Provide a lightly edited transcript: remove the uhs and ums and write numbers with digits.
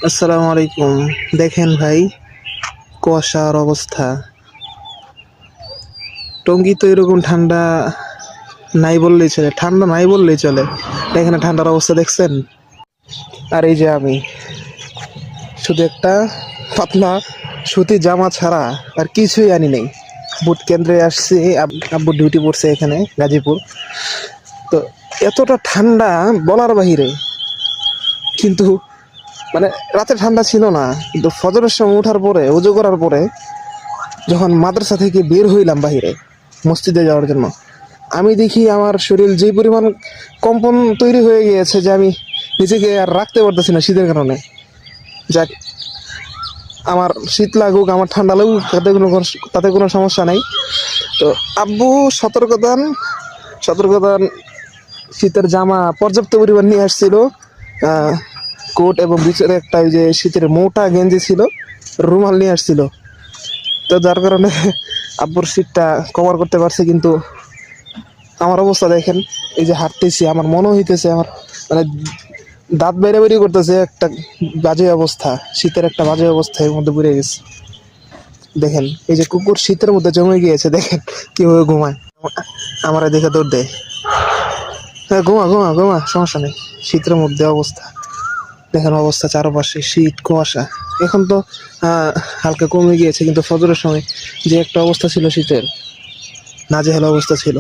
আসসালামু আলাইকুম। দেখেন ভাই, কুয়াশার অবস্থা। টঙ্গী তো এরকম ঠান্ডা নাই বললেই চলে, ঠান্ডা নাই বললেই চলে। এখানে ঠান্ডার অবস্থা দেখছেন? আর এই যে আমি শুধু একটা পাতলা সুতির জামা ছাড়া আর কিছুই আনি নেই। বুট কেন্দ্রে আসছি, আব্বু ডিউটি পড়ছে এখানে গাজীপুর। তো এতটা ঠান্ডা বলার বাহিরে, কিন্তু মানে রাতে ঠান্ডা ছিল না, কিন্তু ফজরের সময় ওঠার পরে ওযু করার পরে যখন মাদ্রাসা থেকে বের হইলাম বাহিরে মসজিদে যাওয়ার জন্য, আমি দেখি আমার শরীর যে পরিমাণ কম্পন তৈরি হয়ে গিয়েছে যে আমি নিজেকে আর রাখতে পারতেছি না শীতের কারণে। যাক, আমার শীত লাগুক আমার ঠান্ডা লাগুক তাতে কোনো সমস্যা নাই। তো আব্বু সতর্কতা শীতের জামা পর্যাপ্ত পরিমাণ নিয়ে আসছিল, কোট এবং ভিতরে একটা ওই যে শীতের মোটা গেঞ্জি ছিল, রুমাল নিয়ে আসছিল। তো যার কারণে আব্বুর শীতটা কভার করতে পারছে। কিন্তু আমার অবস্থা দেখেন, এই যে হাঁটতেছি আমার মনে হইতেছে আমার মানে দাঁত বেড়ে বেরিয়ে করতেছে। একটা বাজে অবস্থা, শীতের একটা বাজে অবস্থা এর মধ্যে পড়ে গেছে। দেখেন এই যে কুকুর শীতের মধ্যে জমে গিয়েছে, দেখেন কিভাবে ঘুমায়, আমার দেখে দৌড় দেয়। হ্যাঁ, ঘুমা ঘুমা ঘুমা, সমস্যা নেই। শীতের মধ্যে অবস্থা দেখেন, অবস্থা চারপাশে শীত কুয়াশা। এখন তো হালকা কমে গিয়েছে, কিন্তু ফজরের সময় যে একটা অবস্থা ছিল শীতের, নাজেহাল অবস্থা ছিল।